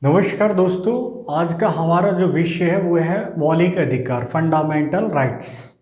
नमस्कार दोस्तों। आज का हमारा जो विषय है वो है मौलिक अधिकार, फंडामेंटल राइट्स।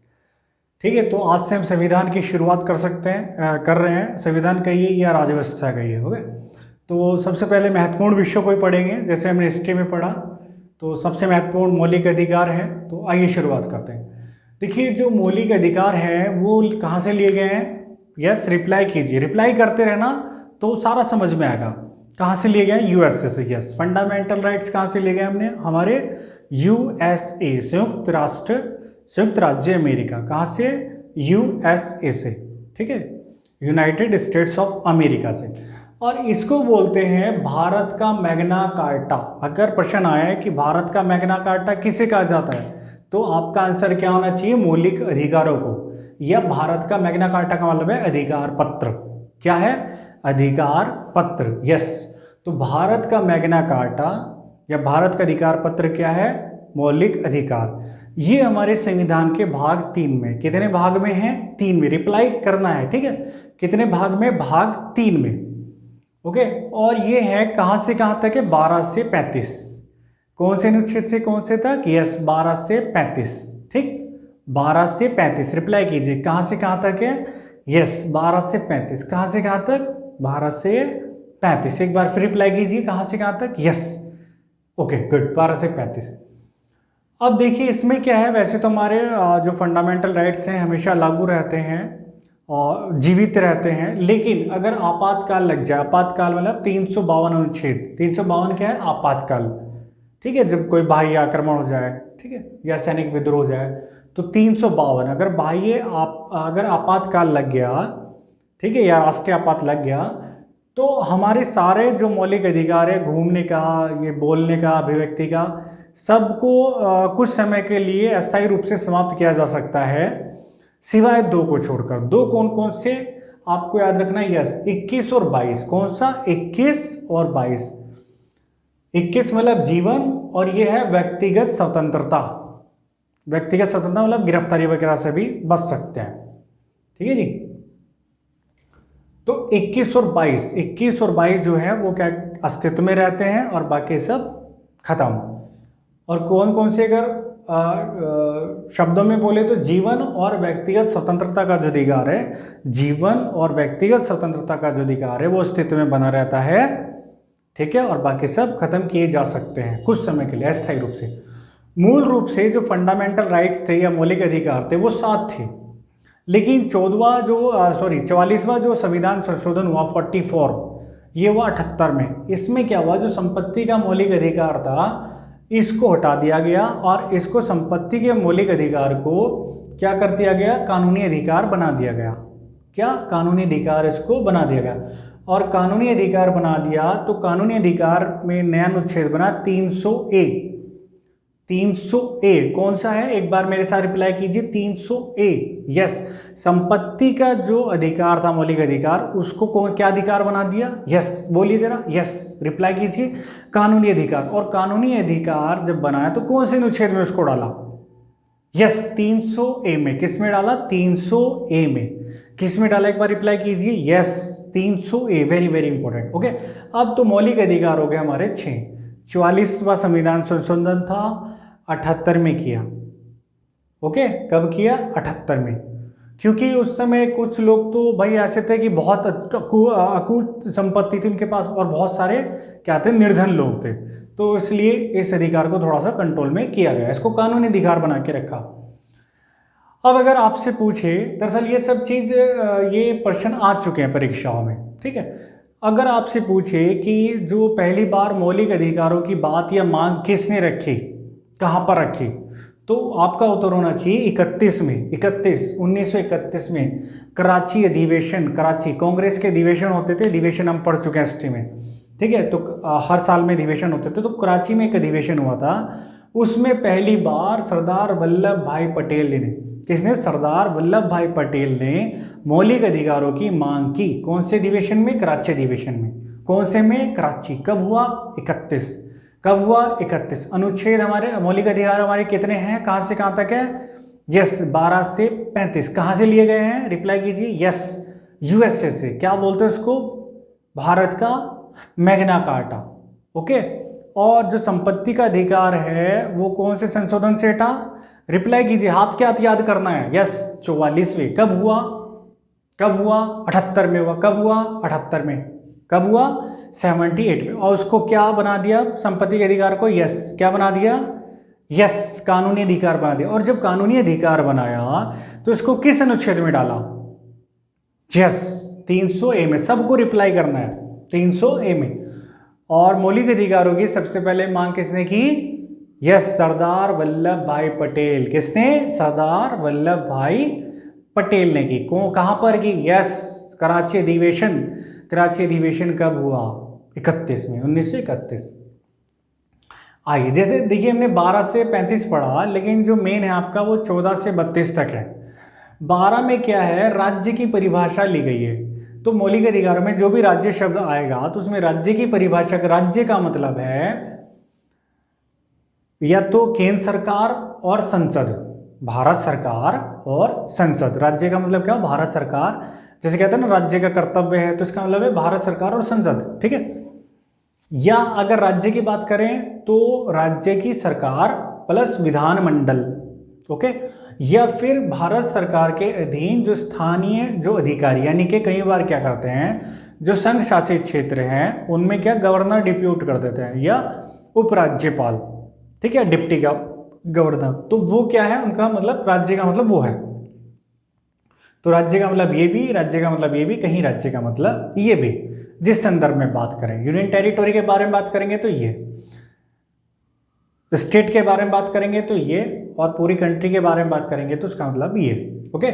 ठीक है, तो आज से हम संविधान की शुरुआत कर सकते हैं, कर रहे हैं। संविधान कहिए या राज्य व्यवस्था कहिए, हो गए। तो सबसे पहले महत्वपूर्ण विषयों को ही पढ़ेंगे, जैसे हमने हिस्ट्री में पढ़ा। तो सबसे महत्वपूर्ण मौलिक अधिकार है, तो आइए शुरुआत करते हैं। देखिए, जो मौलिक अधिकार है वो कहाँ से लिए गए हैं? यस, रिप्लाई कीजिए, रिप्लाई करते रहना तो सारा समझ में आएगा। कहाँ से लिए गए? यूएसए से। यस, फंडामेंटल राइट्स कहाँ से लिए गए हमने? हमारे यूएसए, संयुक्त राज्य अमेरिका। कहाँ से? यूएसए से। ठीक है, यूनाइटेड स्टेट्स ऑफ अमेरिका से। और इसको बोलते हैं भारत का मैग्ना कार्टा। अगर प्रश्न आया है कि भारत का मैग्ना कार्टा किसे कहा जाता है, तो आपका आंसर क्या होना चाहिए? मौलिक अधिकारों को। या भारत का मैग्ना कार्टा का मतलब है अधिकार पत्र। क्या है? अधिकार पत्र। यस, तो भारत का मैग्ना कार्टा या भारत का अधिकार पत्र क्या है? मौलिक अधिकार। ये हमारे संविधान के भाग 3 में, कितने भाग में है? 3 में। रिप्लाई करना है, ठीक है। कितने भाग में? भाग 3 में। ओके, और ये है कहां से कहां तक है? 12 से 35। कौन से अनुच्छेद से कौन से तक? यस, 12 से 35। ठीक, 12 से 35। रिप्लाई कीजिए, कहां से कहां तक है? यस, 12 से 35। कहां से कहां तक? 12 से 35। एक बार फिर रिप्लाई कीजिए, कहां से कहां तक? यस, ओके, गुड, 12 से 35। अब देखिए इसमें क्या है। वैसे तो हमारे जो फंडामेंटल राइट्स हैं हमेशा लागू रहते हैं और जीवित रहते हैं, लेकिन अगर आपातकाल लग जाए, आपातकाल मतलब 352 अनुच्छेद। 352 क्या है? आपातकाल। ठीक है, जब कोई बाह्य आक्रमण हो जाए, ठीक है, या सैनिक विद्रोह हो जाए, तो 352 अगर आपातकाल लग गया, ठीक है, या राष्ट्रीय आपात लग गया, तो हमारे सारे जो मौलिक अधिकार है, घूमने का, ये बोलने का, अभिव्यक्ति का, सबको कुछ समय के लिए अस्थायी रूप से समाप्त किया जा सकता है, सिवाय 2 को छोड़कर। 2 कौन कौन से आपको याद रखना है? यस, 21 और 22। कौन सा? 21 और 22। 21 मतलब जीवन, और ये है व्यक्तिगत स्वतंत्रता। व्यक्तिगत स्वतंत्रता मतलब गिरफ्तारी वगैरह से भी बच सकते हैं। ठीक है जी। तो 21 और 22 जो है वो क्या अस्तित्व में रहते हैं, और बाकी सब खत्म। और कौन कौन से अगर शब्दों में बोले तो जीवन और व्यक्तिगत स्वतंत्रता का जो अधिकार है, जीवन और व्यक्तिगत स्वतंत्रता का जो अधिकार है वो अस्तित्व में बना रहता है। ठीक है, और बाकी सब खत्म किए जा सकते हैं कुछ समय के लिए अस्थायी रूप से। मूल रूप से जो फंडामेंटल राइट्स थे या मौलिक अधिकार थे वो 7 थे, लेकिन 44वां जो संविधान संशोधन हुआ 44, ये हुआ 78 में। इसमें क्या हुआ? जो संपत्ति का मौलिक अधिकार था इसको हटा दिया गया, और इसको संपत्ति के मौलिक अधिकार को क्या कर दिया गया? कानूनी अधिकार बना दिया गया। क्या? कानूनी अधिकार इसको बना दिया गया। और कानूनी अधिकार बना दिया तो कानूनी अधिकार में नया अनुच्छेद बना 300A। 300A कौन सा है? एक बार मेरे साथ रिप्लाई कीजिए, 300A। यस, संपत्ति का जो अधिकार था, मौलिक अधिकार, उसको क्या अधिकार बना दिया? यस, बोलिए जरा। यस, रिप्लाई कीजिए, कानूनी अधिकार। और कानूनी अधिकार जब बनाया तो कौन से अनुच्छेद में उसको डाला? यस, 300A में। किस में डाला? 300A में। किस में डाला? एक बार रिप्लाई कीजिए। Yes, 300A, very very important. Okay, अब तो मौलिक अधिकार हो गए हमारे 6। 44वां संविधान संशोधन था 78 में किया। ओके, कब किया? 78 में। क्योंकि उस समय कुछ लोग तो भाई ऐसे थे कि बहुत अकूत संपत्ति थी उनके पास, और बहुत सारे क्या थे? निर्धन लोग थे। तो इसलिए इस अधिकार को थोड़ा सा कंट्रोल में किया गया, इसको कानूनी अधिकार बना के रखा। अब अगर आपसे पूछे, दरअसल ये सब चीज, ये प्रश्न आ चुके हैं परीक्षाओं में, ठीक है। अगर आपसे पूछे कि जो पहली बार मौलिक अधिकारों की बात या मांग किसने रखी, कहाँ पर रखी, तो आपका उत्तर होना चाहिए 1931 में कराची अधिवेशन। कराची कांग्रेस के अधिवेशन होते थे, अधिवेशन हम पढ़ चुके हैं हिस्ट्री में, ठीक है। तो हर साल में अधिवेशन होते थे, तो कराची में एक अधिवेशन हुआ था। उसमें पहली बार सरदार वल्लभ भाई पटेल ने, किसने? सरदार वल्लभ भाई पटेल ने मौलिक अधिकारों की मांग की। कौन से अधिवेशन में? कराची अधिवेशन में। कौन से में? कराची। कब हुआ? 31। कब हुआ? 31। अनुच्छेद हमारे मौलिक अधिकार हमारे कितने हैं? कहां से कहां तक है? यस, 12 से 35। कहां से लिए गए हैं? रिप्लाई कीजिए। यस, यूएसए से। क्या बोलते हैं उसको? भारत का मैग्ना कार्टा। ओके, और जो संपत्ति का अधिकार है वो कौन से संशोधन से हटा? रिप्लाई कीजिए, हाथ के हाथ याद करना है। यस, 44वें। कब हुआ? कब हुआ? 78 में हुआ। कब हुआ? 78 में। कब हुआ? 78 में। और उसको क्या बना दिया संपत्ति के अधिकार को? यस, क्या बना दिया? यस, कानूनी अधिकार बना दिया। और जब कानूनी अधिकार बनाया तो इसको किस अनुच्छेद में डाला? यस, 300A में। सबको रिप्लाई करना है, 300A में। और मौलिक अधिकारों की सबसे पहले मांग किसने की? यस, सरदार वल्लभ भाई पटेल। किसने? सरदार वल्लभ भाई पटेल ने की। कहां पर की? यस, कराची अधिवेशन। कराची अधिवेशन कब हुआ? 31 में, 1931। आइए, जैसे देखिए हमने 12 से 35 पढ़ा, लेकिन जो मेन है आपका वो 14 से 32 तक है। 12 में क्या है? राज्य की परिभाषा ली गई है। तो मौलिक अधिकारों में जो भी राज्य शब्द आएगा तो उसमें राज्य की परिभाषा, राज्य का मतलब है या तो केंद्र सरकार और संसद, भारत सरकार और संसद। राज्य का मतलब क्या? भारत सरकार। जैसे कहते हैं ना राज्य का कर्तव्य है, तो इसका मतलब है भारत सरकार और संसद, ठीक है। या अगर राज्य की बात करें तो राज्य की सरकार प्लस विधानमंडल, ओके। या फिर भारत सरकार के अधीन जो स्थानीय जो अधिकारी, यानी कि कई बार क्या करते हैं, जो संघ शासित क्षेत्र हैं उनमें क्या गवर्नर डिप्यूट कर देते हैं, या उपराज्यपाल, ठीक है, डिप्टी गवर्नर। तो वो क्या है उनका मतलब, राज्य का मतलब वो है। तो राज्य का मतलब ये भी, राज्य का मतलब ये भी, कहीं राज्य का मतलब ये भी। जिस संदर्भ में बात करें, यूनियन टेरिटोरी के बारे में बात करेंगे तो ये, स्टेट के बारे में बात करेंगे तो ये, और पूरी कंट्री के बारे में बात करेंगे तो उसका मतलब ये, ओके।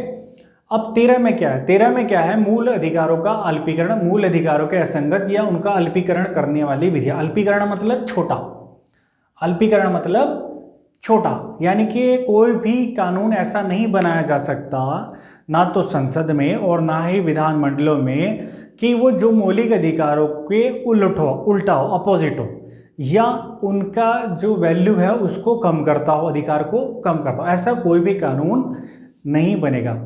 अब 13 में क्या है? 13 में क्या है? मूल अधिकारों का अल्पीकरण, मूल अधिकारों के असंगत या उनका अल्पीकरण करने वाली विधि। अल्पीकरण मतलब छोटा, अल्पीकरण मतलब छोटा, यानी कि कोई भी कानून ऐसा नहीं बनाया जा सकता, ना तो संसद में और ना ही विधानमंडलों में, कि वो जो मौलिक अधिकारों के उल्टा हो, अपोजिट हो, या उनका जो वैल्यू है उसको कम करता हो, अधिकार को कम करता हो। ऐसा कोई भी कानून नहीं बनेगा।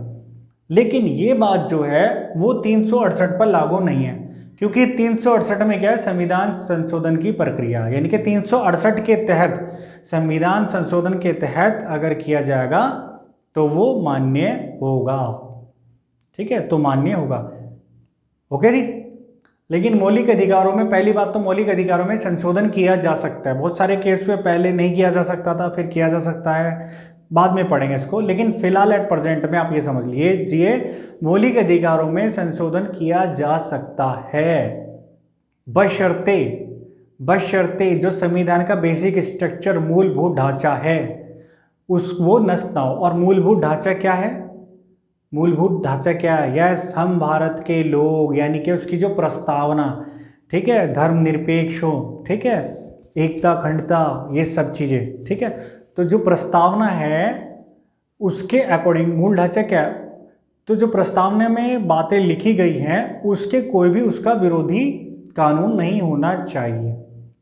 लेकिन ये बात जो है वो 368 पर लागू नहीं है, क्योंकि 368 में क्या है? संविधान संशोधन की प्रक्रिया, यानी कि 368 के तहत, संविधान संशोधन के तहत अगर किया जाएगा तो वो मान्य होगा, ठीक है, तो मान्य होगा, ओके जी। लेकिन मौलिक अधिकारों में, पहली बात तो मौलिक अधिकारों में संशोधन किया जा सकता है। बहुत सारे केस में पहले नहीं किया जा सकता था, फिर किया जा सकता है, बाद में पढ़ेंगे इसको। लेकिन फिलहाल एट प्रेजेंट में आप ये समझ लीजिए, मौलिक अधिकारों में संशोधन किया जा सकता है, बशर्ते जो संविधान का बेसिक स्ट्रक्चर, मूलभूत ढांचा है, वो नष्ट ना हो। और मूलभूत ढांचा क्या है? मूलभूत ढांचा क्या है? यस, हम भारत के लोग, यानी कि उसकी जो प्रस्तावना, ठीक है, धर्मनिरपेक्ष हो, ठीक है, एकता अखंडता, ये सब चीज़ें, ठीक है। तो जो प्रस्तावना है उसके अकॉर्डिंग मूल ढांचा क्या है? तो जो प्रस्तावना में बातें लिखी गई हैं उसके कोई भी उसका विरोधी कानून नहीं होना चाहिए,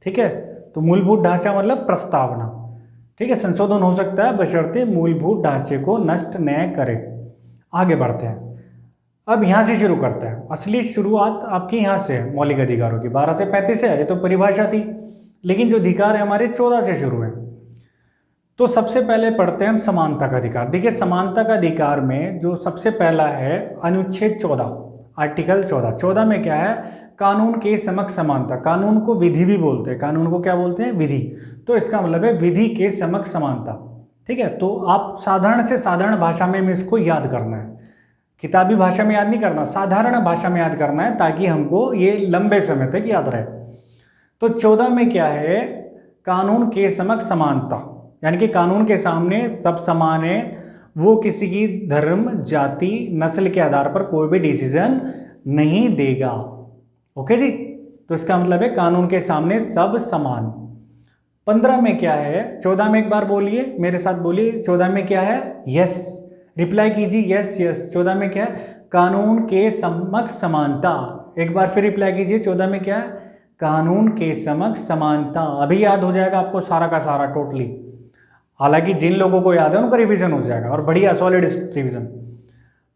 ठीक है। तो मूलभूत ढांचा मतलब प्रस्तावना, ठीक है। संशोधन हो सकता है बशर्ते मूलभूत ढांचे को नष्ट न करे। आगे बढ़ते हैं, अब यहाँ से शुरू करते हैं। असली शुरुआत आपकी यहाँ से है, मौलिक अधिकारों की 12 से 35 है, ये तो परिभाषा थी। लेकिन जो अधिकार है हमारे 14 से शुरू है। तो सबसे पहले पढ़ते हैं हम समानता का अधिकार। देखिए, समानता का अधिकार में जो सबसे पहला है अनुच्छेद 14, आर्टिकल 14। 14 में क्या है? कानून के समक्ष समानता। कानून को विधि भी बोलते हैं, कानून को क्या बोलते हैं? विधि। तो इसका मतलब है विधि के समक्ष समानता, ठीक है। तो आप साधारण से साधारण भाषा में इसको याद करना है, किताबी भाषा में याद नहीं करना, साधारण भाषा में याद करना है, ताकि हमको ये लंबे समय तक याद रहे। तो 14 में क्या है? कानून के समक्ष समानता, यानी कि कानून के सामने सब समान है, वो किसी की धर्म, जाति, नस्ल के आधार पर कोई भी डिसीजन नहीं देगा, ओके जी। तो इसका मतलब है कानून के सामने सब समान। 15 में क्या है? 14 में एक बार बोलिए, मेरे साथ बोलिए, 14 में क्या है? यस, रिप्लाई कीजिए, यस यस। 14 में क्या है? कानून के समक्ष समानता। एक बार फिर रिप्लाई कीजिए, 14 में क्या है? कानून के समक्ष समानता। अभी याद हो जाएगा आपको सारा का सारा टोटली, हालांकि जिन लोगों को याद है उनका रिवीजन हो जाएगा, और बढ़िया सॉलिड रिवीजन।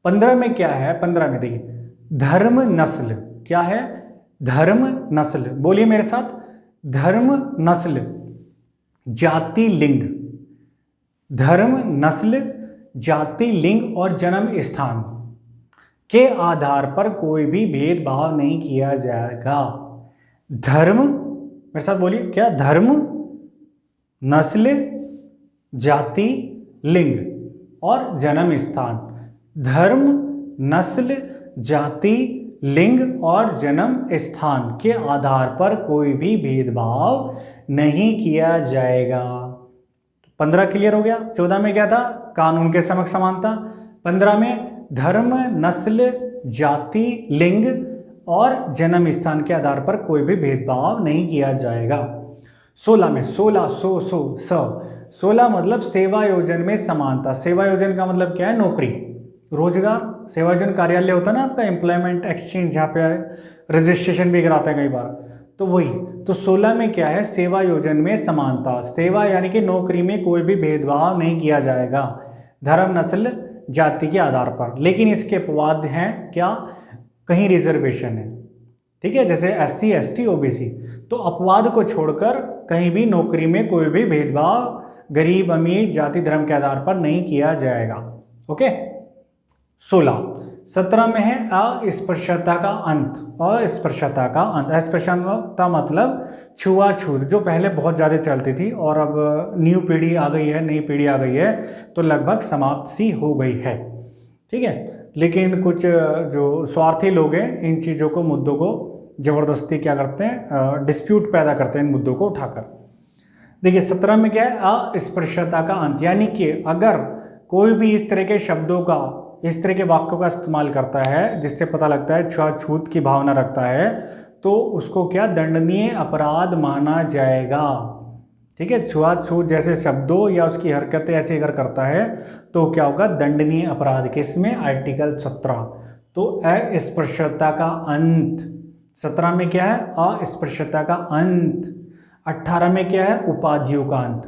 15 में क्या है? 15 में देखिए, धर्म नस्ल। क्या है? धर्म नस्ल, बोलिए मेरे साथ, धर्म, नस्ल, जाति, लिंग। धर्म, नस्ल, जाति, लिंग और जन्म स्थान के आधार पर कोई भी भेदभाव नहीं किया जाएगा। धर्म, मेरे साथ बोलिए, क्या? धर्म, नस्ल, जाति, लिंग और जन्म स्थान। धर्म, नस्ल, जाति, लिंग और जन्म स्थान के आधार पर कोई भी भेदभाव नहीं किया जाएगा। 15 क्लियर हो गया। 14 में क्या था? कानून के समक्ष समानता। 15 में धर्म, नस्ल, जाति, लिंग और जन्म स्थान के आधार पर कोई भी भेदभाव नहीं किया जाएगा। 16 में 16 मतलब सेवा योजन में समानता। सेवा योजन का मतलब क्या है? नौकरी, रोजगार। सेवा योजन कार्यालय होता है ना आपका, एम्प्लॉयमेंट एक्सचेंज, जहाँ पे रजिस्ट्रेशन भी कराते हैं कई बार, तो वही। तो 16 में क्या है? सेवा योजन में समानता। सेवा यानी कि नौकरी में कोई भी भेदभाव नहीं किया जाएगा धर्म, नस्ल, जाति के आधार पर। लेकिन इसके अपवाद हैं क्या? कहीं रिजर्वेशन है, ठीक है, जैसे SC, ST, OBC। तो अपवाद को छोड़कर कहीं भी नौकरी में कोई भी भेदभाव गरीब, अमीर, जाति, धर्म के आधार पर नहीं किया जाएगा। ओके। 16। 17 में है अस्पृश्यता का अंत। अस्पृश्यता का अंत, अस्पृश्यता मतलब छुआछूत, जो पहले बहुत ज़्यादा चलती थी और अब न्यू पीढ़ी आ गई है, नई पीढ़ी आ गई है, तो लगभग समाप्त सी हो गई है, ठीक है। लेकिन कुछ जो स्वार्थी लोग हैं इन चीज़ों को, मुद्दों को ज़बरदस्ती क्या करते हैं? डिस्प्यूट पैदा करते हैं इन मुद्दों को उठाकर। देखिए 17 में क्या है? अस्पृश्यता का अंत, यानी कि अगर कोई भी इस तरह के शब्दों का, इस तरह के वाक्यों का इस्तेमाल करता है जिससे पता लगता है छुआछूत की भावना रखता है, तो उसको क्या? दंडनीय अपराध माना जाएगा, ठीक है। छुआछूत जैसे शब्दों या उसकी हरकतें ऐसे अगर करता है तो क्या होगा? दंडनीय अपराध। किसमें? आर्टिकल 17। तो अस्पृश्यता का अंत 17 में क्या है? अस्पृश्यता का अंत। 18 में क्या है? उपाधियों का अंत।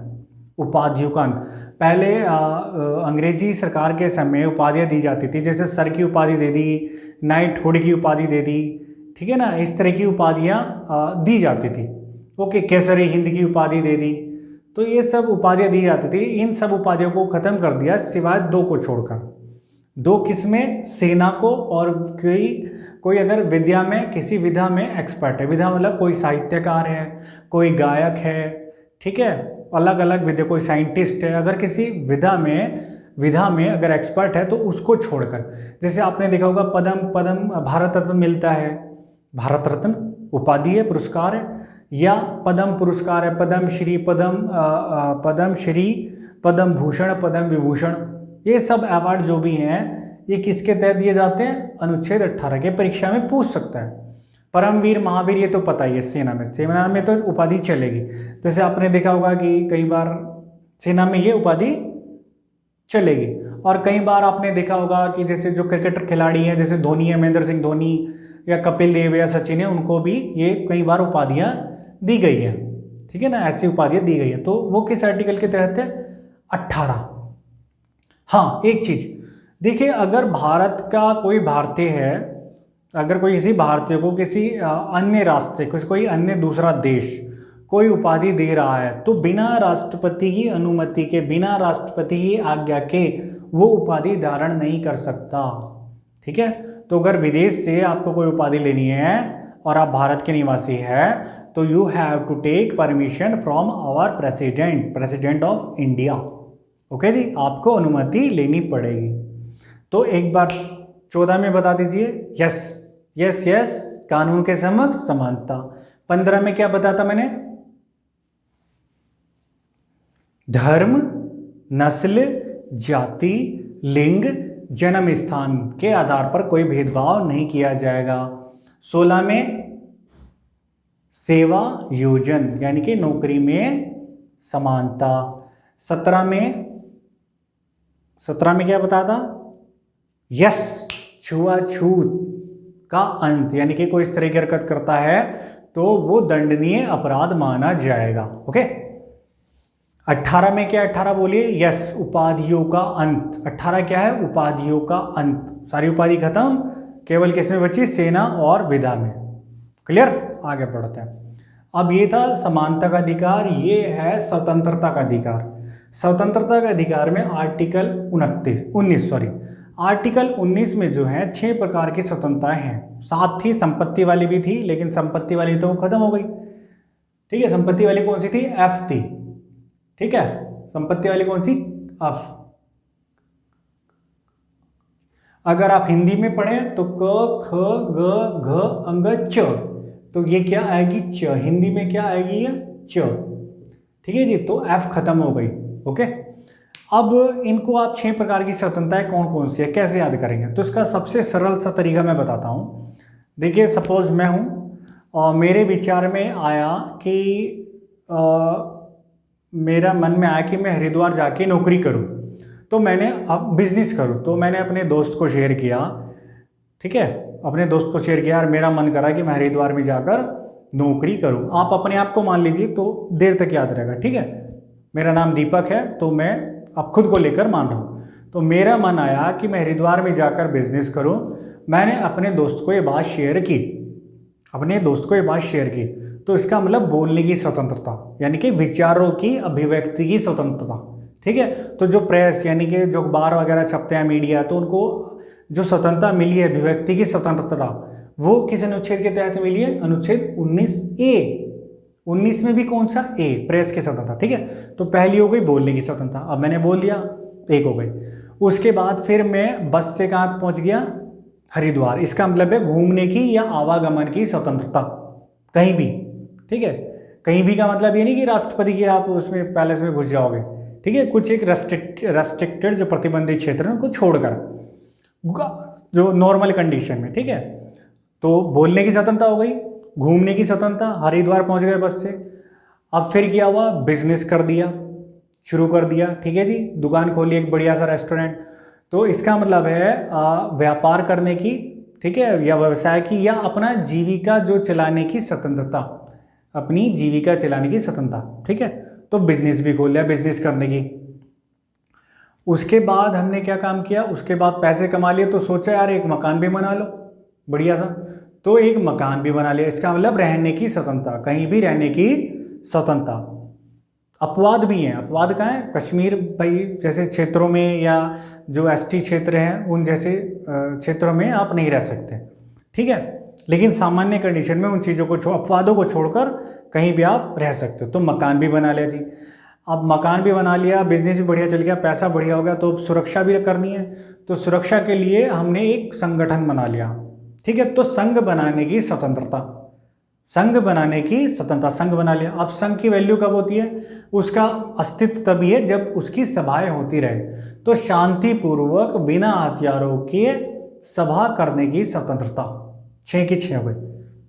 उपाधियों का अंत, पहले अंग्रेजी सरकार के समय उपाधियाँ दी जाती थी, जैसे सर की उपाधि दे दी, नाइटहुड की उपाधि दे दी, ठीक है ना, इस तरह की उपाधियाँ दी जाती थी। ओके, केसरी हिंद की उपाधि दे दी, तो ये सब उपाधियाँ दी जाती थी। इन सब उपाधियों को खत्म कर दिया सिवाय 2 को छोड़कर। 2 किसमें? सेना को, और कोई अगर विद्या में, किसी विधा में एक्सपर्ट है, विधा मतलब कोई साहित्यकार है, कोई गायक है, ठीक है, अलग अलग विधा, कोई साइंटिस्ट है, अगर किसी विधा में अगर एक्सपर्ट है तो उसको छोड़कर। जैसे आपने देखा होगा पद्म भारत रत्न मिलता है, भारत रत्न उपाधि है, पुरस्कार है, या पद्म पुरस्कार है, पद्म श्री, पद्म भूषण, पद्म विभूषण, ये सब अवार्ड जो भी हैं ये किसके तहत दिए जाते हैं? अनुच्छेद 18 के। परीक्षा में पूछ सकता है। परमवीर, महावीर, ये तो पता ही है, सेना में तो उपाधि चलेगी। जैसे आपने देखा होगा कि कई बार सेना में ये उपाधि चलेगी, और कई बार आपने देखा होगा कि जैसे जो क्रिकेटर खिलाड़ी हैं, जैसे धोनी है, महेंद्र सिंह धोनी या कपिल देव या सचिन है, उनको भी ये कई बार उपाधियाँ दी गई हैं, ठीक है ना, ऐसी उपाधियाँ दी गई हैं। तो वो किस आर्टिकल के तहत है? 18। हाँ, एक चीज देखिए, अगर भारत का कोई भारतीय है, अगर कोई किसी भारतीय को किसी अन्य राष्ट्र से, कोई अन्य दूसरा देश कोई उपाधि दे रहा है, तो बिना राष्ट्रपति की अनुमति के, बिना राष्ट्रपति की आज्ञा के वो उपाधि धारण नहीं कर सकता, ठीक है। तो अगर विदेश से आपको कोई उपाधि लेनी है और आप भारत के निवासी हैं, तो you have to take permission from our president of India. Okay जी, आपको अनुमति लेनी पड़ेगी। तो एक बार 14 में बता दीजिए, यस यस यस, कानून के समक्ष समानता। 15 में क्या बताता मैंने? धर्म, नस्ल, जाति, लिंग, जन्म स्थान के आधार पर कोई भेदभाव नहीं किया जाएगा। 16 में सेवा योजन यानी कि नौकरी में समानता। 17 में क्या बताता? यस, छुआछूत का अंत, यानी कि कोई इस तरह की हरकत करता है तो वो दंडनीय अपराध माना जाएगा। ओके। 18 में क्या? 18 बोलिए, यस, उपाधियों का अंत। 18 क्या है? उपाधियों का अंत। सारी उपाधि खत्म, केवल किसमें बची? सेना और विधा में। क्लियर? आगे बढ़ते हैं। अब ये था समानता का अधिकार, ये है स्वतंत्रता का अधिकार। स्वतंत्रता के अधिकार में आर्टिकल 19 में जो है 6 प्रकार की स्वतंत्रताएं हैं। साथ ही संपत्ति वाली भी थी, लेकिन संपत्ति वाली तो खत्म हो गई। ठीक है, संपत्ति वाली कौन सी थी? एफ थी। ठीक है, संपत्ति वाली कौन सी? एफ। अगर आप हिंदी में पढ़ें तो क ख ग घ अंग च, तो ये क्या आएगी? च। हिंदी में क्या आएगी? ये च। ठीक है जी, तो एफ खत्म हो गई। ओके, अब इनको आप 6 प्रकार की स्वतंत्रताएं कौन कौन सी है कैसे याद करेंगे? तो इसका सबसे सरल सा तरीका मैं बताता हूँ। देखिए, सपोज मैं हूँ और मेरे विचार में आया कि मेरा मन में आया कि मैं हरिद्वार जाके नौकरी करूँ, तो मैंने अब बिजनेस करूँ, तो मैंने अपने दोस्त को शेयर किया। ठीक है, अपने दोस्त को शेयर किया, यार मेरा मन करा कि मैं हरिद्वार में जाकर नौकरी करूँ। आप अपने आप को मान लीजिए तो देर तक याद रहेगा। ठीक है, मेरा नाम दीपक है, तो मैं अब खुद को लेकर मान रहा हूँ, तो मेरा मन आया कि मैं हरिद्वार में जाकर बिजनेस करूँ। मैंने अपने दोस्त को ये बात शेयर की, तो इसका मतलब बोलने की स्वतंत्रता, यानी कि विचारों की अभिव्यक्ति की स्वतंत्रता। ठीक है, तो जो प्रेस यानी कि जो अखबार वगैरह छपते हैं, मीडिया, तो उनको जो स्वतंत्रता मिली है, अभिव्यक्ति की स्वतंत्रता, वो किस अनुच्छेद के तहत मिली है? अनुच्छेद 19A। 19 में भी कौन सा? ए, प्रेस की स्वतंत्रता। ठीक है, तो पहली हो गई बोलने की स्वतंत्रता, अब मैंने बोल दिया, एक हो गई। उसके बाद फिर मैं बस से कहाँ पहुँच गया? हरिद्वार। इसका मतलब है घूमने की या आवागमन की स्वतंत्रता, कहीं भी। ठीक है, कहीं भी का मतलब ये नहीं कि राष्ट्रपति के आप उसमें पैलेस में घुस जाओगे। ठीक है, कुछ एक रेस्ट्रिक्टेड जो प्रतिबंधित क्षेत्र है उनको छोड़कर, जो नॉर्मल कंडीशन में। ठीक है, तो बोलने की स्वतंत्रता हो गई, घूमने की स्वतंत्रता, हरिद्वार पहुंच गए बस से। अब फिर क्या हुआ? बिजनेस कर दिया, शुरू कर दिया। ठीक है जी, दुकान खोली, एक बढ़िया सा रेस्टोरेंट। तो इसका मतलब है व्यापार करने की, ठीक है, या व्यवसाय की, या अपना जीविका जो चलाने की स्वतंत्रता, अपनी जीविका चलाने की स्वतंत्रता। ठीक है, तो बिजनेस भी खोल लिया, बिजनेस करने की। उसके बाद हमने क्या काम किया? उसके बाद पैसे कमा लिए, तो सोचा यार एक मकान भी बना लो बढ़िया सा, तो एक मकान भी बना लिया। इसका मतलब रहने की स्वतंत्रता, कहीं भी रहने की स्वतंत्रता। अपवाद भी हैं, अपवाद कहाँ है? कश्मीर भाई जैसे क्षेत्रों में, या जो एसटी क्षेत्र हैं उन जैसे क्षेत्रों में आप नहीं रह सकते। ठीक है, लेकिन सामान्य कंडीशन में उन चीज़ों को अपवादों को छोड़कर कहीं भी आप रह सकते हो। तो मकान भी बना लिया जी। अब मकान भी बना लिया, बिजनेस भी बढ़िया चल गया, पैसा बढ़िया हो गया, तो सुरक्षा भी करनी है। तो सुरक्षा के लिए हमने एक संगठन बना लिया। ठीक है, तो संघ बनाने की स्वतंत्रता, संघ बनाने की स्वतंत्रता, संघ बना लिया। अब संघ की वैल्यू कब होती है? उसका अस्तित्व तभी है जब उसकी सभाएं होती रहे। तो शांतिपूर्वक बिना हथियारों के सभा करने की स्वतंत्रता, 6 की 6 हो गई।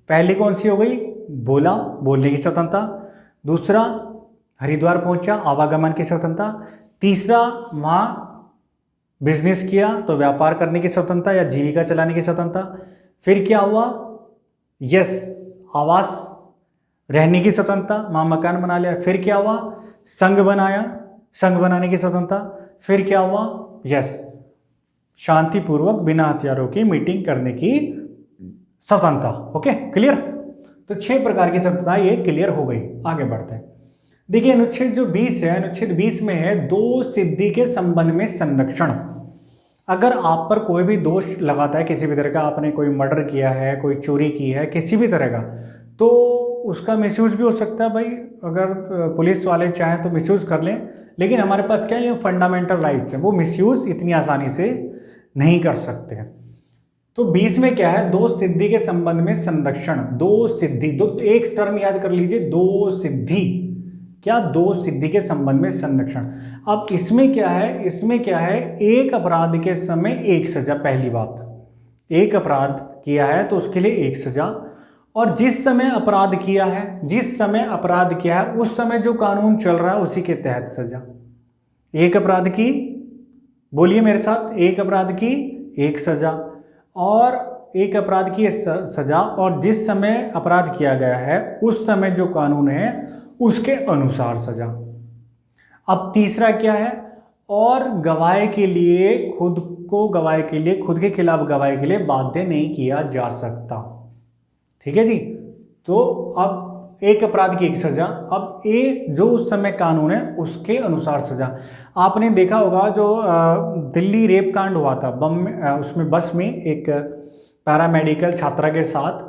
पहली कौन सी हो गई? बोलने की स्वतंत्रता। दूसरा, हरिद्वार पहुंचा, आवागमन की स्वतंत्रता। तीसरा, वहाँ बिजनेस किया तो व्यापार करने की स्वतंत्रता या जीविका चलाने की स्वतंत्रता। फिर क्या हुआ? यस, आवास, रहने की स्वतंत्रता, वहाँ मकान बना लिया। फिर क्या हुआ? संघ बनाया, संघ बनाने की स्वतंत्रता। फिर क्या हुआ? यस, शांतिपूर्वक बिना हथियारों की मीटिंग करने की स्वतंत्रता। Okay, clear? तो 6 प्रकार की स्वतंत्रता ये क्लियर हो गई। आगे बढ़ते हैं। देखिए, अनुच्छेद जो 20 है, अनुच्छेद 20 में है 2 सिद्धि के संबंध में संरक्षण। अगर आप पर कोई भी दोष लगाता है किसी भी तरह का, आपने कोई मर्डर किया है, कोई चोरी की है, किसी भी तरह का, तो उसका मिसयूज भी हो सकता है भाई। अगर पुलिस वाले चाहें तो मिसयूज कर लें, लेकिन हमारे पास क्या है, ये फंडामेंटल राइट्स हैं, वो मिसयूज इतनी आसानी से नहीं कर सकते हैं। तो 20 में क्या है? 2 सिद्धि के संबंध में संरक्षण। 2 सिद्धि, दो एक टर्म याद कर लीजिए, 2 सिद्धि। क्या? 2 सिद्धि के संबंध में संरक्षण। अब इसमें क्या है? इसमें क्या है? एक अपराध के समय एक सजा। पहली बात, एक अपराध किया है तो उसके लिए एक सजा, और जिस समय अपराध किया है उस समय जो कानून चल रहा है उसी के तहत सजा। एक अपराध की, बोलिए मेरे साथ, एक अपराध की एक सजा, और एक अपराध की सजा, और जिस समय अपराध किया गया है उस समय जो कानून है उसके अनुसार सजा। अब तीसरा क्या है? और गवाह के लिए खुद के खिलाफ गवाही के लिए बाध्य नहीं किया जा सकता। ठीक है जी। तो अब एक अपराध की एक सजा। अब ये जो उस समय कानून है उसके अनुसार सजा। आपने देखा होगा जो दिल्ली रेप कांड हुआ था, बम में, उसमें बस में एक पैरामेडिकल छात्रा के साथ,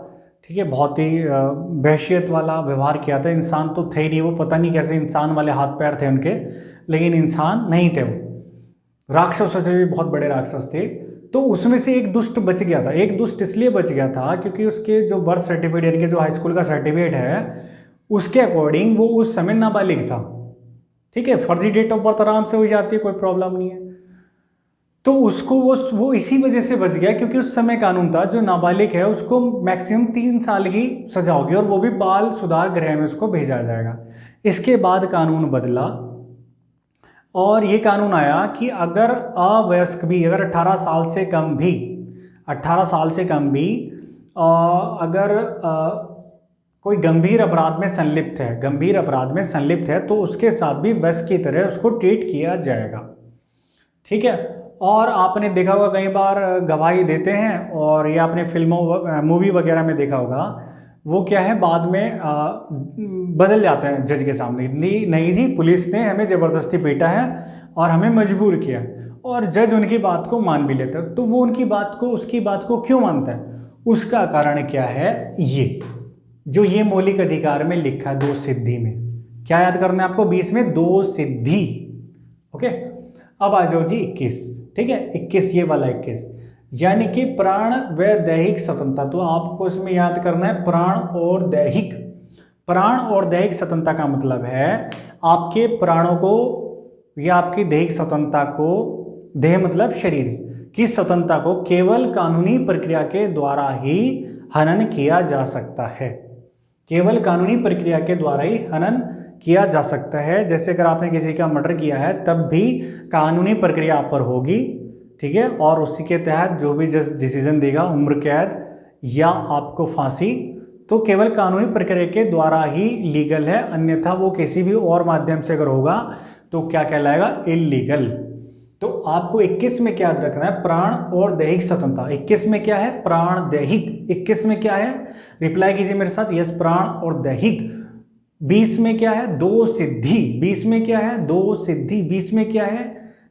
ठीक है, बहुत ही वहशियत वाला व्यवहार किया था। इंसान तो थे ही नहीं वो, पता नहीं कैसे इंसान वाले हाथ पैर थे उनके, लेकिन इंसान नहीं थे वो, राक्षसों से भी बहुत बड़े राक्षस थे। तो उसमें से एक दुष्ट बच गया था। एक दुष्ट इसलिए बच गया था क्योंकि उसके जो बर्थ सर्टिफिकेट यानी कि जो हाई स्कूल का सर्टिफिकेट है उसके अकॉर्डिंग वो उस समय नाबालिग था। ठीक है, फर्जी डेट ऑफ बर्थ आराम से हो जाती है, कोई प्रॉब्लम नहीं है। तो उसको वो इसी वजह से बच गया क्योंकि उस समय कानून था जो नाबालिग है उसको मैक्सिमम 3 साल की सजा होगी और वो भी बाल सुधार गृह में उसको भेजा जाएगा। इसके बाद कानून बदला और ये कानून आया कि अगर अवयस्क भी, अगर 18 साल से कम भी, 18 साल से कम भी अगर कोई गंभीर अपराध में संलिप्त है, गंभीर अपराध में संलिप्त है, तो उसके साथ भी वयस्क की तरह उसको ट्रीट किया जाएगा। ठीक है, और आपने देखा होगा कई बार गवाही देते हैं और ये आपने फिल्मों मूवी वगैरह में देखा होगा, वो क्या है बाद में बदल जाते हैं जज के सामने, नहीं जी पुलिस ने हमें ज़बरदस्ती पीटा है और हमें मजबूर किया, और जज उनकी बात को मान भी लेता है। तो वो उनकी बात को, उसकी बात को क्यों मानता है? उसका कारण क्या है? ये मौलिक अधिकार में लिखा है 2 सिद्धि में। क्या याद करना है आपको? 20 में 2 सिद्धि। ओके, अब आ जाओ जी 21। ठीक है, 21 ये वाला 21 यानी कि प्राण व दैहिक स्वतंत्रता। तो आपको इसमें याद करना है प्राण और दैहिक। प्राण और दैहिक स्वतंत्रता का मतलब है आपके प्राणों को या आपकी दैहिक स्वतंत्रता को, देह मतलब शरीर की स्वतंत्रता को केवल कानूनी प्रक्रिया के द्वारा ही हनन किया जा सकता है। केवल कानूनी प्रक्रिया के द्वारा ही हनन किया जा सकता है। जैसे अगर आपने किसी का मर्डर किया है तब भी कानूनी प्रक्रिया आप पर होगी, ठीक है, और उसी के तहत जो भी जज डिसीजन देगा, उम्र कैद या आपको फांसी, तो केवल कानूनी प्रक्रिया के द्वारा ही लीगल है, अन्यथा वो किसी भी और माध्यम से अगर होगा तो क्या कहलाएगा? इलीगल। तो आपको 21 में क्या याद रखना है? प्राण और दैहिक स्वतंत्रता। 21 में क्या है? प्राण दैहिक। 21 में क्या है? रिप्लाई कीजिए मेरे साथ, यस प्राण और दैहिक। 20 में क्या है? 2 सिद्धि। 20 में क्या है? 2 सिद्धि। 20 में क्या है?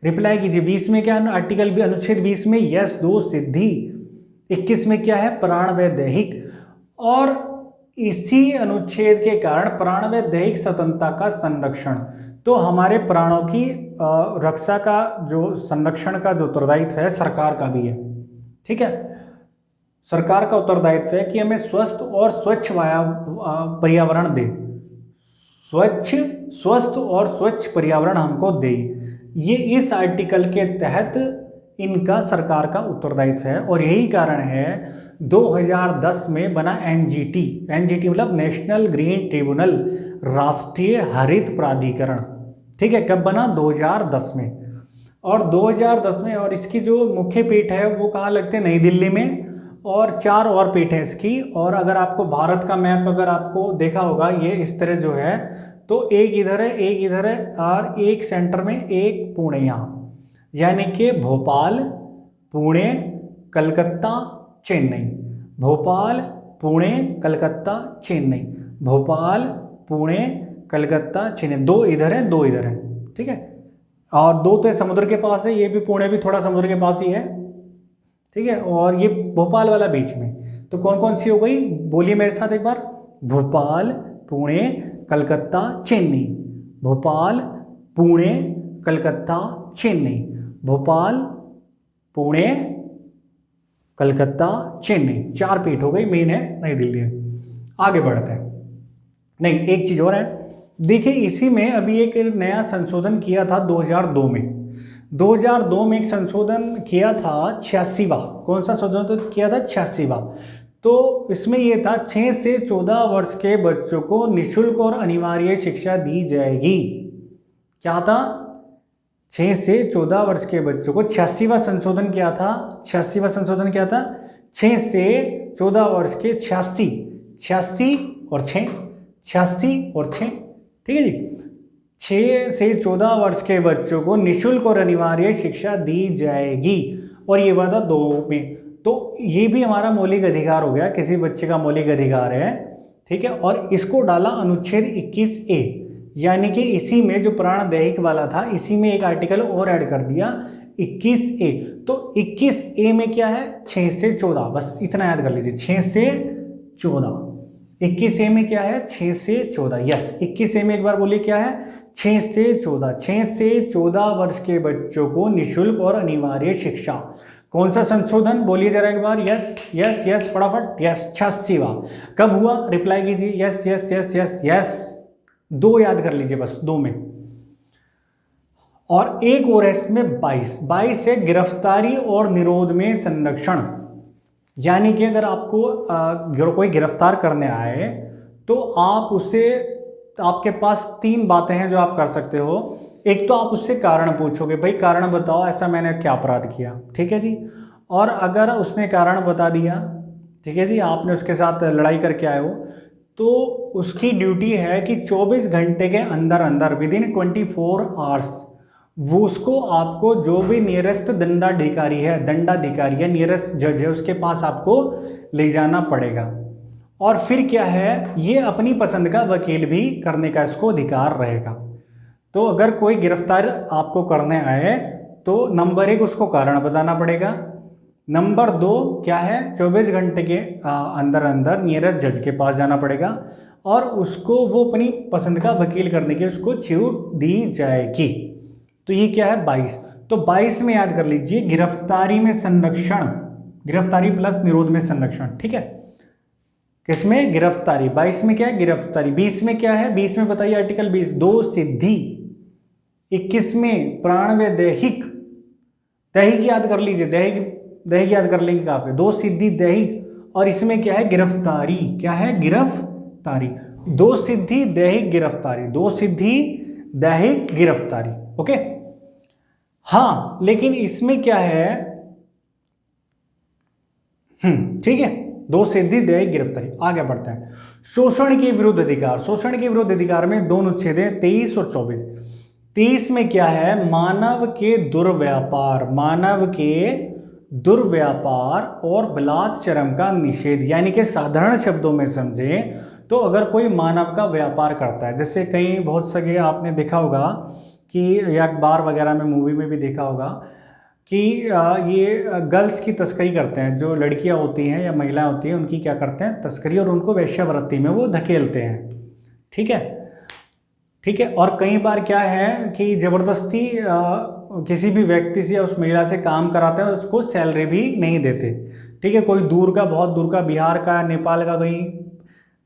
रिप्लाई कीजिए, 20 में क्या है? आर्टिकल भी अनुच्छेद 20 में यस 2 सिद्धि। 21 में क्या है? प्राण व दैहिक। और इसी अनुच्छेद के कारण प्राण व दैहिक स्वतंत्रता का संरक्षण, तो हमारे प्राणों की रक्षा का जो संरक्षण का जो उत्तरदायित्व है सरकार का भी है। ठीक है, सरकार का उत्तरदायित्व है कि हमें स्वस्थ और स्वच्छ पर्यावरण दे, स्वस्थ और स्वच्छ पर्यावरण हमको दे। ये इस आर्टिकल के तहत इनका सरकार का उत्तरदायित्व है। और यही कारण है 2010 में बना एनजीटी। एनजीटी मतलब नेशनल ग्रीन ट्रिब्यूनल, राष्ट्रीय हरित प्राधिकरण। ठीक है, कब बना? 2010 में। और 2010 में, और इसकी जो मुख्य पीठ है वो कहाँ लगते हैं? नई दिल्ली में, और 4 और पीठ है इसकी। और अगर आपको भारत का मैप अगर आपको देखा होगा, ये इस तरह जो है, तो एक इधर है, एक इधर है, और एक सेंटर में, एक पुणे यहाँ, यानी कि भोपाल, पुणे, कलकत्ता, चेन्नई। भोपाल, पुणे, कलकत्ता, चेन्नई। भोपाल, पुणे, कलकत्ता, चेन्नई। 2 इधर है, 2 इधर है। ठीक है, और 2 तो समुद्र के पास है, ये भी पुणे भी थोड़ा समुद्र के पास ही है। ठीक है, और ये भोपाल वाला बीच में। तो कौन कौन सी हो गई? बोलिए मेरे साथ एक बार। भोपाल, पुणे, कलकत्ता, चेन्नई। भोपाल, पुणे, कलकत्ता, चेन्नई। भोपाल, पुणे, कलकत्ता, चेन्नई। 4 पीठ हो गई, मेन है नई दिल्ली है। आगे बढ़ते हैं। नहीं, एक चीज और है, देखिए इसी में अभी एक नया संशोधन किया था 2002 में। 2002 में एक संशोधन किया था 86वां। कौन सा संशोधन किया था? 86वां। तो इसमें यह था 6 से 14 वर्ष के बच्चों को निःशुल्क और अनिवार्य शिक्षा दी जाएगी। क्या था? 6 से 14 वर्ष के बच्चों को 86वां संशोधन किया था। 86वां संशोधन क्या था? 6 से 14 वर्ष के 86 और 6, 86 और 6। ठीक है जी, 6 से 14 वर्ष के बच्चों को निःशुल्क और अनिवार्य शिक्षा दी जाएगी। और ये बात 2 में, तो ये भी हमारा मौलिक अधिकार हो गया, किसी बच्चे का मौलिक अधिकार है ठीक है, और इसको डाला अनुच्छेद 21A, यानी कि इसी में जो प्राण दैहिक वाला था इसी में एक आर्टिकल और ऐड कर दिया 21A। तो 21A में क्या है, 6 से 14, बस इतना याद कर लीजिए, 6 से 14। 21A में क्या है, 6 से 14, यस 21A में एक बार बोलिए क्या है, 6 से 14। 6 से 14 वर्ष के बच्चों को निःशुल्क और अनिवार्य शिक्षा। कौन सा संशोधन, बोलिए जरा एक बार, यस यस यस फटाफट, यस 86वां। कब हुआ, रिप्लाई कीजिए, yes yes yes yes yes. 2 याद कर लीजिए बस, 2 में। और एक और है इसमें 22 है गिरफ्तारी और निरोध में संरक्षण, यानी कि अगर आपको कोई गिरफ्तार करने आए तो आप उससे, आपके पास 3 बातें हैं जो आप कर सकते हो। एक तो आप उससे कारण पूछोगे, भाई कारण बताओ ऐसा मैंने क्या अपराध किया, ठीक है जी। और अगर उसने कारण बता दिया, ठीक है जी, आपने उसके साथ लड़ाई करके आए हो, तो उसकी ड्यूटी है कि 24 घंटे के अंदर अंदर, विद इन 24 आवर्स, वो उसको, आपको जो भी नियरेस्ट दंडाधिकारी है, नियरेस्ट जज है, उसके पास आपको ले जाना पड़ेगा। और फिर क्या है, ये अपनी पसंद का वकील भी करने का इसको अधिकार रहेगा। तो अगर कोई गिरफ्तार आपको करने आए तो नंबर 1 उसको कारण बताना पड़ेगा, नंबर 2 क्या है, 24 घंटे के अंदर अंदर नियरेस्ट जज के पास जाना पड़ेगा, और उसको वो अपनी पसंद का वकील करने की उसको छूट दी जाएगी। तो ये क्या है, 22। तो 22 में याद कर लीजिए गिरफ्तारी में संरक्षण, गिरफ्तारी प्लस निरोध में संरक्षण, ठीक है। किसमें, गिरफ्तारी। 22 में क्या है, गिरफ्तारी। 20 में क्या है, 20 में बताइए आर्टिकल 20, 2 सिद्धि। 21 में प्राण व दैहिक, दैहिक याद कर लीजिए, दैहिक याद कर लेंगे कहाँ पे, 2 सिद्धि दैहिक। और इसमें क्या है, गिरफ्तारी, क्या है, गिरफ्तारी। 2 सिद्धि दैहिक गिरफ्तारी, 2 सिद्धि दैहिक गिरफ्तारी, ओके। हाँ लेकिन इसमें क्या है, ठीक है, 2 सिद्धि दैहिक गिरफ्तारी। आगे बढ़ते हैं, शोषण के विरुद्ध अधिकार। शोषण के विरुद्ध अधिकार में 2 अनुच्छेद हैं, 23 और 24। 23 में क्या है, मानव के दुर्व्यापार, मानव के दुर्व्यापार और बलात्सर्म का निषेध, यानी कि साधारण शब्दों में समझे तो अगर कोई मानव का व्यापार करता है, जैसे कई बहुत सगे आपने देखा होगा कि, या अखबार वगैरह में, मूवी में भी देखा होगा कि ये गर्ल्स की तस्करी करते हैं, जो लड़कियां होती हैं या महिलाएं होती हैं उनकी क्या करते हैं, तस्करी, और उनको वेश्यावृत्ति में वो धकेलते हैं, ठीक है, ठीक है। और कई बार क्या है कि ज़बरदस्ती किसी भी व्यक्ति से या उस महिला से काम कराते हैं और उसको सैलरी भी नहीं देते, ठीक है। कोई दूर का, बहुत दूर का, बिहार का, नेपाल का,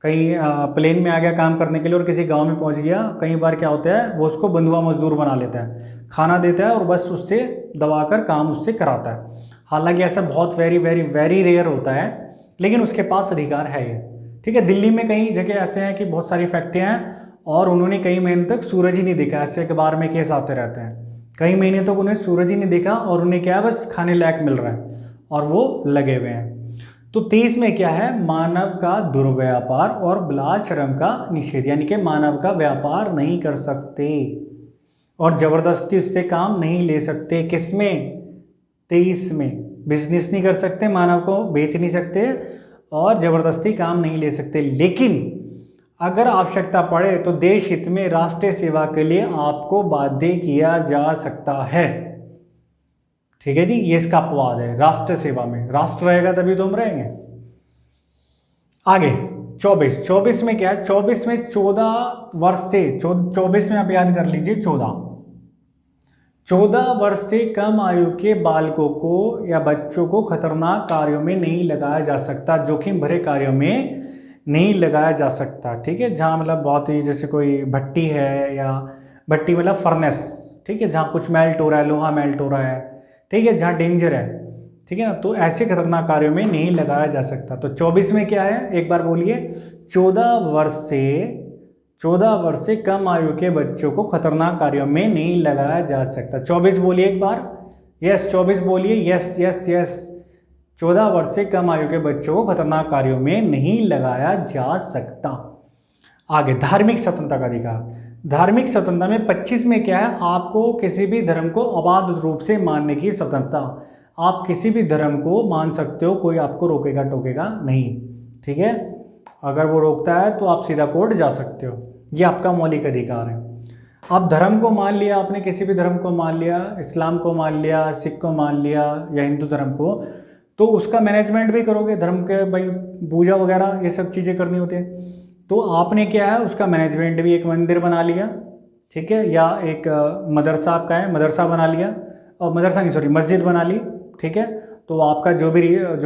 कहीं प्लेन में आ गया काम करने के लिए और किसी गांव में पहुंच गया, कई बार क्या होता है वो उसको बंधुआ मजदूर बना लेता है, खाना देता है और बस उससे दबाकर काम उससे कराता है। हालांकि ऐसा बहुत वेरी वेरी वेरी रेयर होता है, लेकिन उसके पास अधिकार है ये, ठीक है। दिल्ली में कई जगह ऐसे हैं कि बहुत सारी फैक्ट्रियाँ हैं और उन्होंने कई महीने तक सूरज ही नहीं देखा, ऐसे अखबार में केस आते रहते हैं, कई महीने तक उन्हें सूरज ही नहीं देखा और उन्हें क्या है, बस खाने लायक मिल रहा है और वो लगे हुए हैं। तो 23 में क्या है, मानव का दुर्व्यापार और बलात्सर्म का निषेध, यानी कि मानव का व्यापार नहीं कर सकते और ज़बरदस्ती उससे काम नहीं ले सकते। किसमें, 23 में बिजनेस नहीं कर सकते, मानव को बेच नहीं सकते और ज़बरदस्ती काम नहीं ले सकते। लेकिन अगर आवश्यकता पड़े तो देश हित में राष्ट्रीय सेवा के लिए आपको बाध्य किया जा सकता है, ठीक है जी। ये इसका अपवाद है, राष्ट्र सेवा में, राष्ट्र रहेगा तभी तो हम रहेंगे। आगे 24 में क्या है, 24 में 14 वर्ष से, 24 में आप याद कर लीजिए 14 वर्ष से कम आयु के बालकों को या बच्चों को खतरनाक कार्यों में नहीं लगाया जा सकता, जोखिम भरे कार्यों में नहीं लगाया जा सकता, ठीक है। जहाँ मतलब बहुत ही, जैसे कोई भट्टी है, या भट्टी मतलब फर्नेस, ठीक है, जहाँ कुछ मेल्ट हो रहा है, लोहा मेल्ट हो रहा है, ठीक है, जहाँ डेंजर है, ठीक है ना, तो ऐसे खतरनाक कार्यों में नहीं लगाया जा सकता। तो 24 में क्या है, एक बार बोलिए, 14 वर्ष से कम आयु के बच्चों को खतरनाक कार्यों में नहीं लगाया जा सकता। 24 बोलिए एक बार, यस 24 बोलिए, यस यस यस। 14 वर्ष से कम आयु के बच्चों को खतरनाक कार्यों में नहीं लगाया जा सकता। आगे धार्मिक स्वतंत्रता का अधिकार। धार्मिक स्वतंत्रता में 25 में क्या है, आपको किसी भी धर्म को अबाध रूप से मानने की स्वतंत्रता। आप किसी भी धर्म को मान सकते हो, कोई आपको रोकेगा टोकेगा नहीं, ठीक है। अगर वो रोकता है तो आप सीधा कोर्ट जा सकते हो, ये आपका मौलिक अधिकार है। आप धर्म को मान लिया, आपने किसी भी धर्म को मान लिया, इस्लाम को मान लिया, सिख को मान लिया या हिंदू धर्म को, तो उसका मैनेजमेंट भी करोगे, धर्म के भाई पूजा वगैरह ये सब चीज़ें करनी होती है, तो आपने क्या है उसका मैनेजमेंट भी, एक मंदिर बना लिया, ठीक है, या एक मदरसा आपका है, मदरसा बना लिया, और मदरसा नहीं सॉरी मस्जिद बना ली, ठीक है, तो आपका जो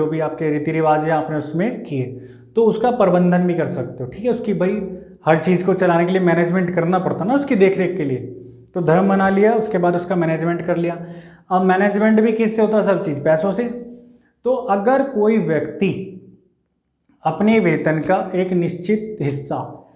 भी आपके रीति रिवाज है आपने उसमें किए, तो उसका प्रबंधन भी कर सकते हो, ठीक है। उसकी भाई हर चीज़ को चलाने के लिए मैनेजमेंट करना पड़ता ना, उसकी देखरेख के लिए, तो धर्म बना लिया, उसके बाद उसका मैनेजमेंट कर लिया। अब मैनेजमेंट भी किससे होता है? सब चीज़ पैसों से। तो अगर कोई व्यक्ति अपने वेतन का एक निश्चित हिस्सा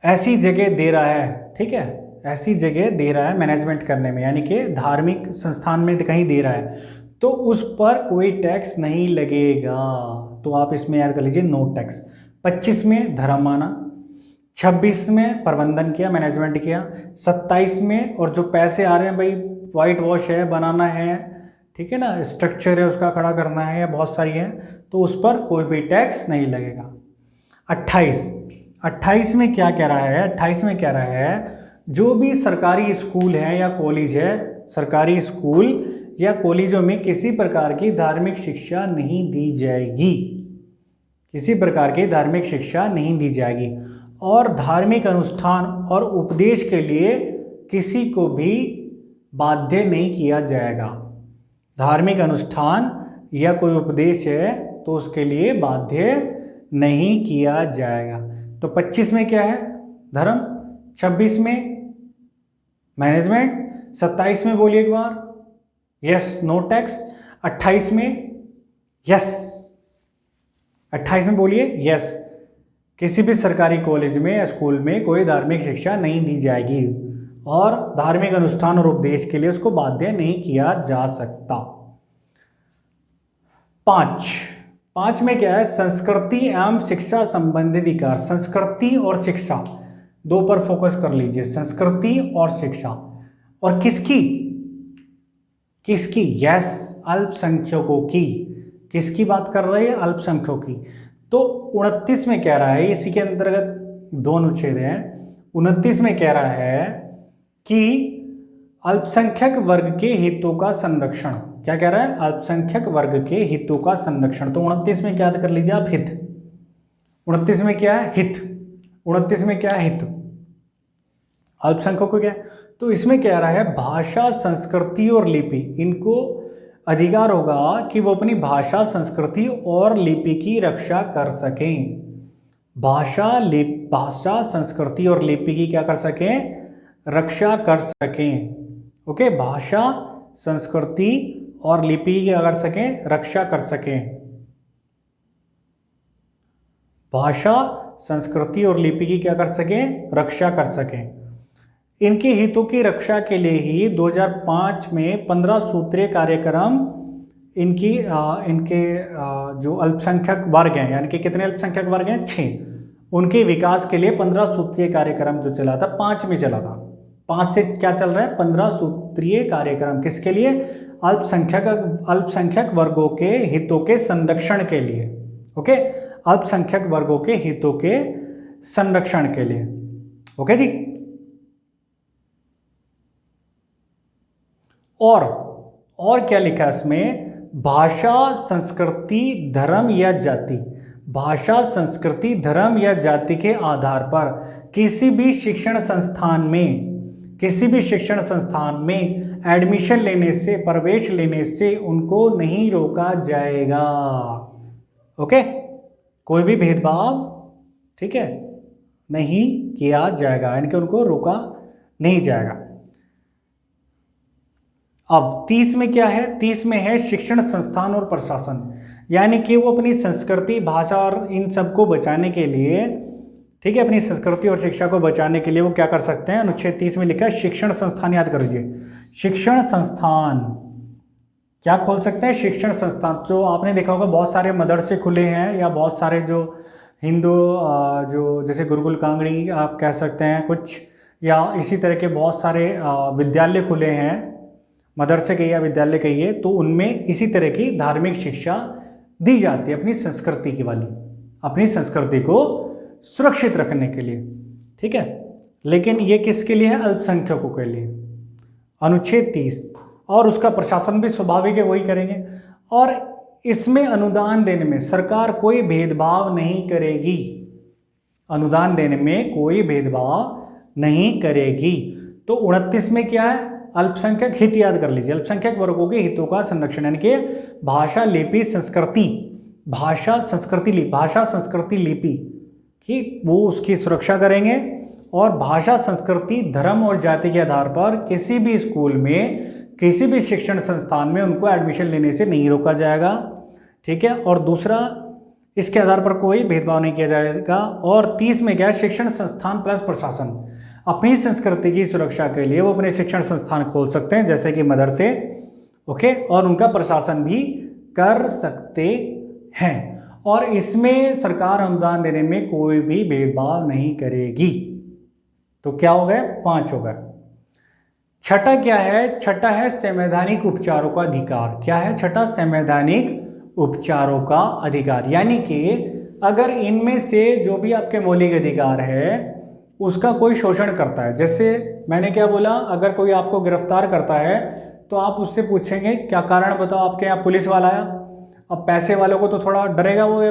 ऐसी जगह दे रहा है, ठीक है, ऐसी जगह दे रहा है मैनेजमेंट करने में, यानी कि धार्मिक संस्थान में कहीं दे रहा है, तो उस पर कोई टैक्स नहीं लगेगा। तो आप इसमें याद कर लीजिए नो टैक्स। 25 में धर्म माना, 26 में प्रबंधन किया, मैनेजमेंट किया, 27 में और जो पैसे आ रहे हैं भाई वाइट वॉश है, बनाना है, ठीक है ना, स्ट्रक्चर है उसका खड़ा करना है, या बहुत सारी है, तो उस पर कोई भी टैक्स नहीं लगेगा। 28 में क्या कह रहा है? 28 में कह रहा है जो भी सरकारी स्कूल है या कॉलेज है, सरकारी स्कूल या कॉलेजों में किसी प्रकार की धार्मिक शिक्षा नहीं दी जाएगी, किसी प्रकार की धार्मिक शिक्षा नहीं दी जाएगी, और धार्मिक अनुष्ठान और उपदेश के लिए किसी को भी बाध्य नहीं किया जाएगा। धार्मिक अनुष्ठान या कोई उपदेश है तो उसके लिए बाध्य नहीं किया जाएगा। तो 25 में क्या है? धर्म, 26 में मैनेजमेंट, 27 में बोलिए एक बार यस नो टैक्स, 28 में यस, 28 में बोलिए यस, किसी भी सरकारी कॉलेज में या स्कूल में कोई धार्मिक शिक्षा नहीं दी जाएगी और धार्मिक अनुष्ठान और उपदेश के लिए उसको बाध्य नहीं किया जा सकता। 5 में क्या है? संस्कृति एवं शिक्षा संबंधी अधिकार। संस्कृति और शिक्षा दो पर फोकस कर लीजिए, संस्कृति और शिक्षा। और किसकी? यस, अल्पसंख्यकों की। किसकी बात कर रही है? अल्पसंख्यकों की। तो 29 में कह रहा है, इसी के अंतर्गत दो अनुच्छेद हैं। 29 में कह रहा है कि अल्पसंख्यक वर्ग के हितों का संरक्षण। क्या कह रहा है? अल्पसंख्यक वर्ग के हितों का संरक्षण। तो 29 में क्या कर लीजिए आप? हित। 29 में क्या है? हित। 29 में क्या है? हित। अल्पसंख्यकों को क्या है? तो इसमें कह रहा है भाषा, संस्कृति और लिपि, इनको अधिकार होगा कि वो अपनी भाषा, संस्कृति और लिपि की रक्षा कर सकें। भाषा, संस्कृति और लिपि की क्या कर सकें? रक्षा कर सकें। ओके, भाषा, संस्कृति और लिपि की क्या कर सकें? रक्षा कर सकें। भाषा, संस्कृति और लिपि की क्या कर सकें? रक्षा कर सकें। इनके हितों की रक्षा के लिए ही 2005 में 15 सूत्रीय कार्यक्रम इनके जो अल्पसंख्यक वर्ग हैं, यानी कि कितने अल्पसंख्यक वर्ग हैं? 6, उनके विकास के लिए 15 सूत्रीय कार्यक्रम जो चला था, 5 में चला था। 5 से क्या चल रहा है? 15 सूत्रीय कार्यक्रम। किसके लिए? अल्पसंख्यक वर्गों के हितों के संरक्षण के लिए। ओके, अल्पसंख्यक वर्गों के हितों के संरक्षण के लिए। ओके जी। और क्या लिखा है इसमें? भाषा, संस्कृति, धर्म या जाति। भाषा, संस्कृति, धर्म या जाति के आधार पर किसी भी शिक्षण संस्थान में एडमिशन लेने से, प्रवेश लेने से उनको नहीं रोका जाएगा। ओके, कोई भी भेदभाव, ठीक है, नहीं किया जाएगा, यानी कि उनको रोका नहीं जाएगा। अब 30 में क्या है? 30 में है शिक्षण संस्थान और प्रशासन, यानी कि वो अपनी संस्कृति, भाषा और इन सबको बचाने के लिए, ठीक है, अपनी संस्कृति और शिक्षा को बचाने के लिए वो क्या कर सकते हैं? अनुच्छेद 30 में लिखा है शिक्षण संस्थान, याद कर लीजिए, शिक्षण संस्थान क्या खोल सकते हैं? शिक्षण संस्थान। जो आपने देखा होगा बहुत सारे मदरसे खुले हैं, या बहुत सारे जो हिंदू जो जैसे गुरुकुल कांगड़ी आप कह सकते हैं कुछ, या इसी तरह के बहुत सारे विद्यालय खुले हैं, मदरसे कहिए या विद्यालय कहिए, तो उनमें इसी तरह की धार्मिक शिक्षा दी जाती है, अपनी संस्कृति की वाली, अपनी संस्कृति को सुरक्षित रखने के लिए, ठीक है। लेकिन ये किसके लिए है? अल्पसंख्यकों के लिए, अनुच्छेद 30। और उसका प्रशासन भी स्वाभाविक है, वही करेंगे। और इसमें अनुदान देने में सरकार कोई भेदभाव नहीं करेगी, अनुदान देने में कोई भेदभाव नहीं करेगी। तो 29 में क्या है? अल्पसंख्यक हित याद कर लीजिए, अल्पसंख्यक वर्गों के हितों का संरक्षण, यानी कि भाषा, लिपि, संस्कृति, भाषा संस्कृति लिपि कि वो उसकी सुरक्षा करेंगे। और भाषा, संस्कृति, धर्म और जाति के आधार पर किसी भी स्कूल में, किसी भी शिक्षण संस्थान में उनको एडमिशन लेने से नहीं रोका जाएगा, ठीक है। और दूसरा, इसके आधार पर कोई भेदभाव नहीं किया जाएगा। और 30 में क्या है? शिक्षण संस्थान प्लस प्रशासन, अपनी संस्कृति की सुरक्षा के लिए वो अपने शिक्षण संस्थान खोल सकते हैं, जैसे कि मदरसे, ओके, और उनका प्रशासन भी कर सकते हैं। और इसमें सरकार अनुदान देने में कोई भी भेदभाव नहीं करेगी। तो क्या हो गए? 5 हो गए। छठा क्या है? छठा है संवैधानिक उपचारों का अधिकार। क्या है छठा? संवैधानिक उपचारों का अधिकार, यानी कि अगर इनमें से जो भी आपके मौलिक अधिकार है उसका कोई शोषण करता है, जैसे मैंने क्या बोला, अगर कोई आपको गिरफ्तार करता है तो आप उससे पूछेंगे क्या कारण बताओ, आपके यहाँ पुलिस वाला आया। अब पैसे वालों को तो थोड़ा डरेगा, वो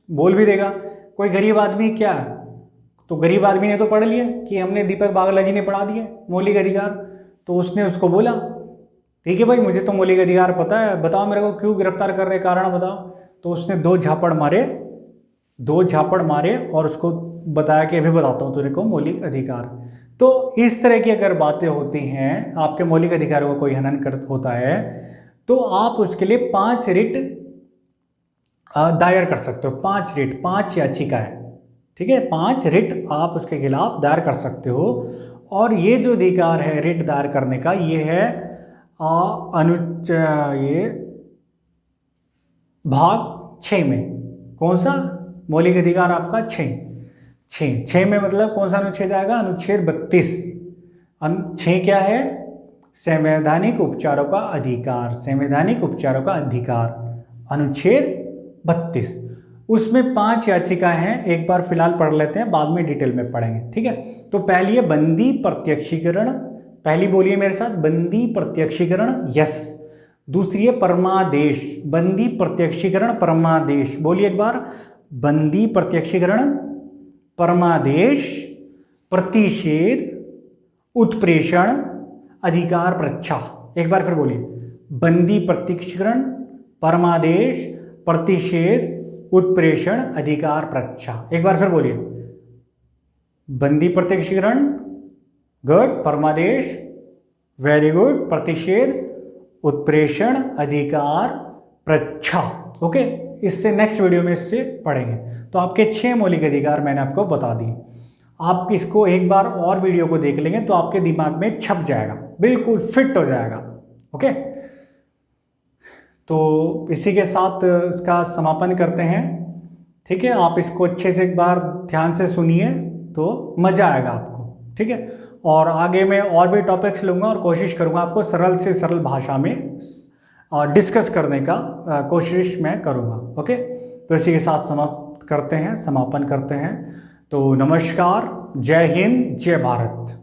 बोल भी देगा। कोई गरीब आदमी क्या, तो गरीब आदमी ने तो पढ़ लिया कि हमने दीपक बागला जी ने पढ़ा दिए मौलिक अधिकार, तो उसने उसको बोला ठीक है भाई मुझे तो मौलिक अधिकार पता है, बताओ मेरे को क्यों गिरफ्तार कर रहे, कारण बताओ। तो उसने 2 झापड़ मारे और उसको बताया कि अभी बताता हूँ तेरे को मौलिक अधिकार। तो इस तरह की अगर बातें होती हैं, आपके मौलिक अधिकारों का कोई हनन होता है, तो आप उसके लिए 5 रिट दायर कर सकते हो। 5 याचिकाएं, ठीक है, 5 रिट आप उसके खिलाफ दायर कर सकते हो। और ये जो अधिकार है रिट दायर करने का, ये है ये भाग 6 में। कौन सा मौलिक अधिकार आपका? 6 में मतलब कौन सा अनुच्छेद आएगा? अनुच्छेद 32। 6 क्या है? संवैधानिक उपचारों का अधिकार, संवैधानिक उपचारों का अधिकार, अनुच्छेद 32। उसमें 5 याचिकाएं हैं, एक बार फिलहाल पढ़ लेते हैं, बाद में डिटेल में पढ़ेंगे, ठीक है। तो पहली है बंदी प्रत्यक्षीकरण, पहली बोलिए मेरे साथ, बंदी प्रत्यक्षीकरण, यस। दूसरी है परमादेश, बंदी प्रत्यक्षीकरण परमादेश, बोलिए एक बार, बंदी प्रत्यक्षीकरण परमादेश, प्रतिषेध, उत्प्रेषण, अधिकार प्रच्छा। एक बार फिर बोलिए, बंदी प्रत्यक्षीकरण, परमादेश, प्रतिषेध, उत्प्रेषण, अधिकार प्रच्छा। एक बार फिर बोलिए, बंदी प्रत्यक्षीकरण, गुड, परमादेश, वेरी गुड, प्रतिषेध, उत्प्रेषण, अधिकार प्रच्छा, ओके। इससे नेक्स्ट वीडियो में इससे पढ़ेंगे। तो आपके 6 मौलिक अधिकार मैंने आपको बता दिए। आप इसको एक बार और वीडियो को देख लेंगे तो आपके दिमाग में छप जाएगा, बिल्कुल फिट हो जाएगा, ओके। तो इसी के साथ इसका समापन करते हैं, ठीक है। आप इसको अच्छे से एक बार ध्यान से सुनिए तो मज़ा आएगा आपको, ठीक है। और आगे मैं और भी टॉपिक्स लूँगा और कोशिश करूँगा आपको सरल से सरल भाषा में डिस्कस करने का कोशिश मैं करूँगा, ओके। तो इसी के साथ समाप्त करते हैं, समापन करते हैं। तो नमस्कार, जय हिंद, जय भारत।